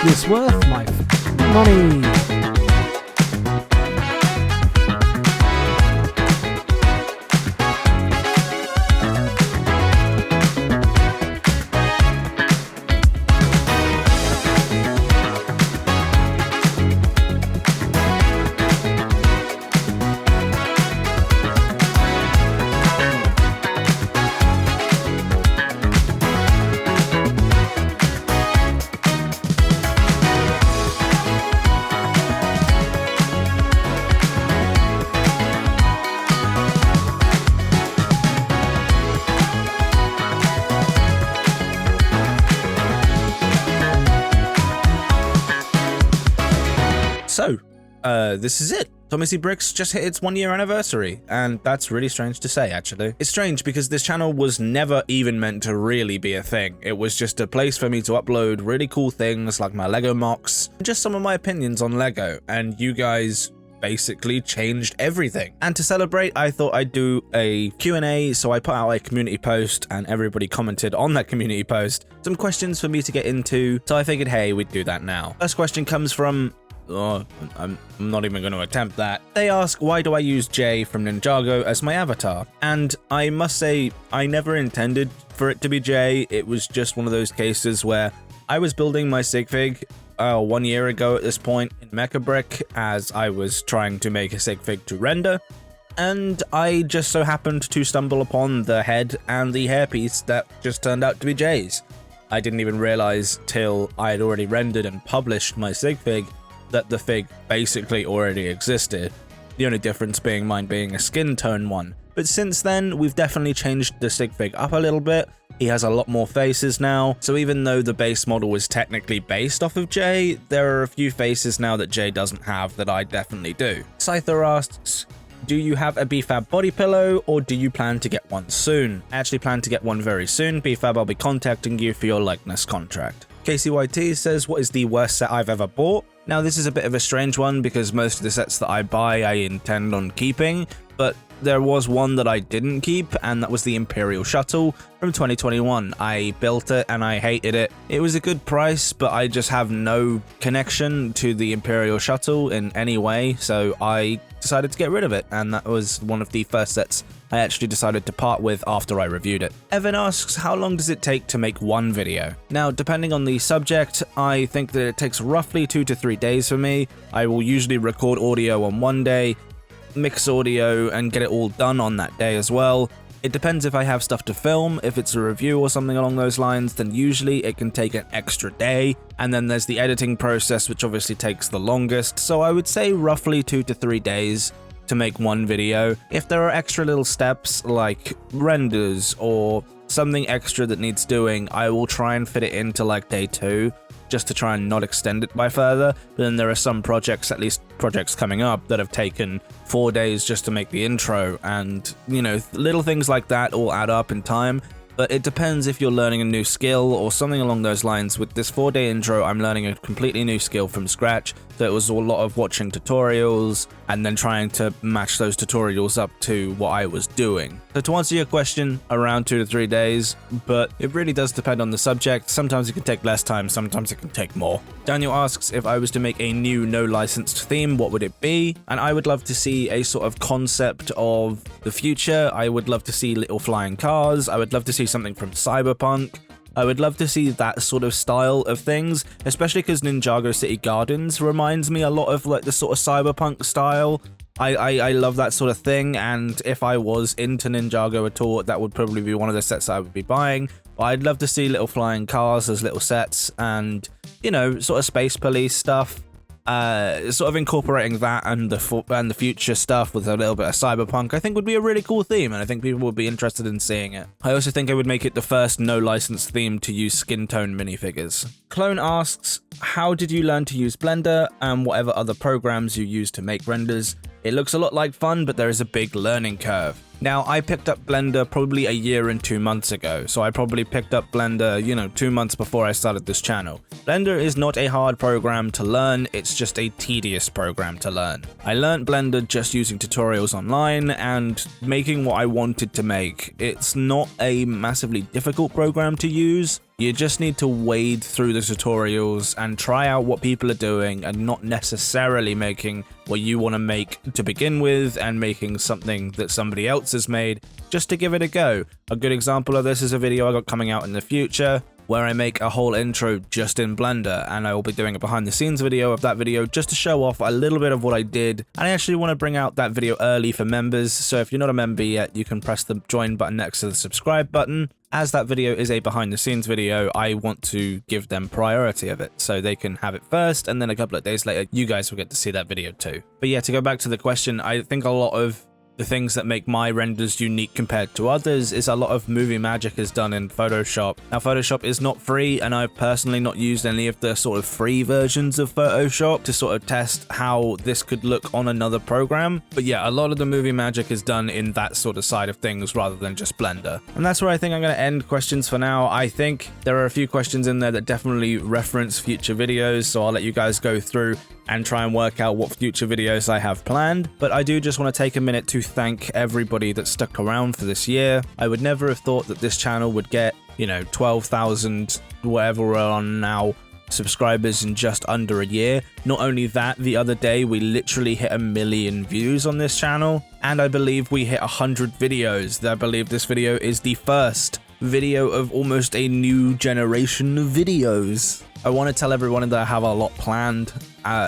this worth my money? So, this is it. TommyCBricks just hit its 1-year anniversary, and that's really strange to say, actually. It's strange because this channel was never even meant to really be a thing. It was just a place for me to upload really cool things like my Lego mocks, and just some of my opinions on Lego, and you guys basically changed everything. And to celebrate, I thought I'd do a Q&A, so I put out a community post and everybody commented on that community post some questions for me to get into, so I figured, hey, we'd do that now. First question comes from I'm not even going to attempt that. They ask, why do I use Jay from Ninjago as my avatar? And I must say, I never intended for it to be Jay. It was just one of those cases where I was building my sig fig 1 year ago at this point in MechaBrick as I was trying to make a sig fig to render. And I just so happened to stumble upon the head and the hairpiece that just turned out to be Jay's. I didn't even realize till I had already rendered and published my sig fig that the fig basically already existed, the only difference being mine being a skin tone one. But since then, we've definitely changed the sig fig up a little bit. He has a lot more faces now, so even though the base model is technically based off of Jay, there are a few faces now that Jay doesn't have that I definitely do. Scyther asks, do you have a BFAB body pillow, or do you plan to get one soon? I actually plan to get one very soon. BFAB, I'll be contacting you for your likeness contract. KCYT says, what is the worst set I've ever bought? Now, this is a bit of a strange one because most of the sets that I buy I intend on keeping, but there was one that I didn't keep, and that was the Imperial Shuttle from 2021. I built it and I hated it. It was a good price, but I just have no connection to the Imperial Shuttle in any way, so I decided to get rid of it, and that was one of the first sets I actually decided to part with after I reviewed it. Evan asks, how long does it take to make one video? Now, depending on the subject, I think that it takes roughly 2 to 3 days for me. I will usually record audio on one day, mix audio, and get it all done on that day as well. It depends if I have stuff to film. If it's a review or something along those lines, then usually it can take an extra day. And then there's the editing process, which obviously takes the longest. So I would say roughly 2 to 3 days to make one video. If there are extra little steps like renders or something extra that needs doing, I will try and fit it into like day 2 just to try and not extend it by further. But then there are some projects, at least projects coming up, that have taken 4 days just to make the intro, and you know, little things like that all add up in time. But it depends if you're learning a new skill or something along those lines. With this 4-day intro, I'm learning a completely new skill from scratch, so it was a lot of watching tutorials and then trying to match those tutorials up to what I was doing. So to answer your question, around 2 to 3 days, but it really does depend on the subject. Sometimes it can take less time, sometimes it can take more. Daniel asks, if I was to make a new no-licensed theme, what would it be? And I would love to see a sort of concept of the future. I would love to see little flying cars. I would love to see something from Cyberpunk. I would love to see that sort of style of things, especially because Ninjago City Gardens reminds me a lot of like the sort of Cyberpunk style. I love that sort of thing, and if I was into Ninjago at all, that would probably be one of the sets I would be buying. But I'd love to see little flying cars as little sets, and you know, sort of space police stuff. Sort of incorporating that and the future stuff with a little bit of cyberpunk, I think would be a really cool theme, and I think people would be interested in seeing it. I also think I would make it the first no-licensed theme to use skin tone minifigures. Clone asks, how did you learn to use Blender and whatever other programs you use to make renders? It looks a lot like fun, but there is a big learning curve. Now, I picked up Blender probably a year and 2 months ago, so I probably picked up Blender, you know, 2 months before I started this channel. Blender is not a hard program to learn, it's just a tedious program to learn. I learned Blender just using tutorials online and making what I wanted to make. It's not a massively difficult program to use. You just need to wade through the tutorials and try out what people are doing and not necessarily making what you want to make to begin with and making something that somebody else has made just to give it a go. A good example of this is a video I got coming out in the future where I make a whole intro just in Blender, and I will be doing a behind the scenes video of that video just to show off a little bit of what I did. And I actually want to bring out that video early for members, so if you're not a member yet, you can press the join button next to the subscribe button. As that video is a behind the scenes video, I want to give them priority of it, so they can have it first, and then a couple of days later, you guys will get to see that video too. But yeah, to go back to the question, I think a lot of the things that make my renders unique compared to others is a lot of movie magic is done in Photoshop. Now, Photoshop is not free, and I've personally not used any of the sort of free versions of Photoshop to sort of test how this could look on another program. But yeah, a lot of the movie magic is done in that sort of side of things rather than just Blender. And that's where I think I'm going to end questions for now. I think there are a few questions in there that definitely reference future videos, so I'll let you guys go through and try and work out what future videos I have planned. But I do just want to take a minute to thank everybody that stuck around for this year. I would never have thought that this channel would get, 12,000, whatever we're on now, subscribers in just under a year. Not only that, the other day we literally hit 1 million views on this channel, and I believe we hit 100 videos. I believe this video is the first video of almost a new generation of videos. I want to tell everyone that I have a lot planned,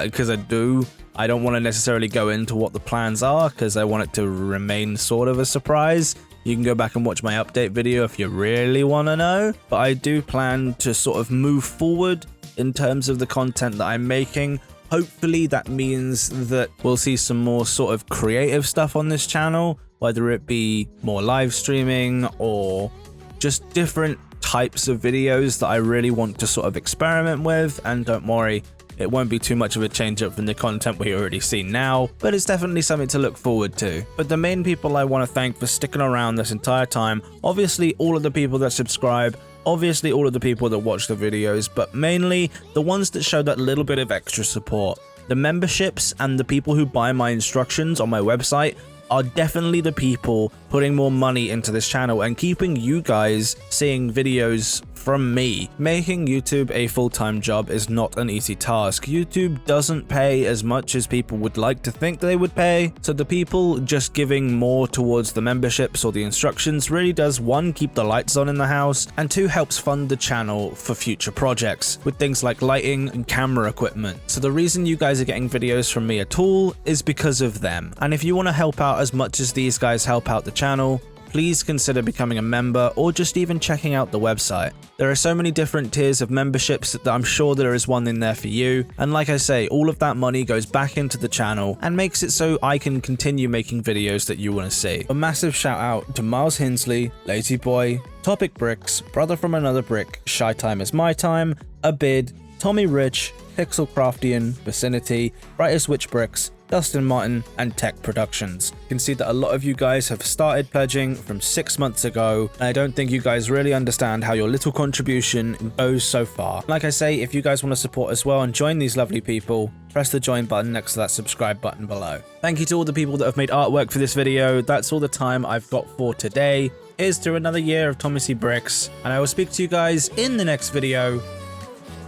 because I do. I don't want to necessarily go into what the plans are, because I want it to remain sort of a surprise. You can go back and watch my update video if you really want to know. But I do plan to sort of move forward in terms of the content that I'm making. Hopefully that means that we'll see some more sort of creative stuff on this channel, whether it be more live streaming or just different types of videos that I really want to sort of experiment with. And don't worry, it won't be too much of a change up from the content we already see now, but it's definitely something to look forward to. But the main people I want to thank for sticking around this entire time, obviously all of the people that subscribe, obviously all of the people that watch the videos, but mainly the ones that show that little bit of extra support. The memberships and the people who buy my instructions on my website are definitely the people putting more money into this channel and keeping you guys seeing videos from me. Making YouTube a full-time job is not an easy task. YouTube doesn't pay as much as people would like to think they would pay, so the people just giving more towards the memberships or the instructions really does, one, keep the lights on in the house, and two, helps fund the channel for future projects with things like lighting and camera equipment. So the reason you guys are getting videos from me at all is because of them. And if you want to help out as much as these guys help out the channel, please consider becoming a member or just even checking out the website. There are so many different tiers of memberships that I'm sure there is one in there for you. And like I say, all of that money goes back into the channel and makes it so I can continue making videos that you want to see. A massive shout out to Miles Hinsley, Lazy Boy, TommyCBricks, Brother from Another Brick, Shy Time is My Time, Abid, Tommy Rich, Pixel Craftian, Vicinity, Brightest Witch Bricks, Dustin Martin, and Tech Productions. You can see that a lot of you guys have started pledging from 6 months ago, and I don't think you guys really understand how your little contribution goes so far. Like I say, if you guys want to support as well and join these lovely people, press the join button next to that subscribe button below. Thank you to all the people that have made artwork for this video. That's all the time I've got for today. Here's to another year of TommyCBricks, and I will speak to you guys in the next video.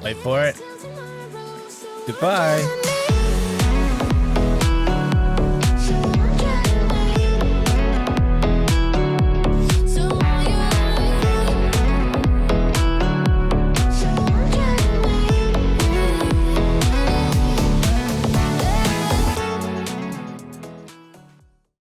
Wait for it. Goodbye.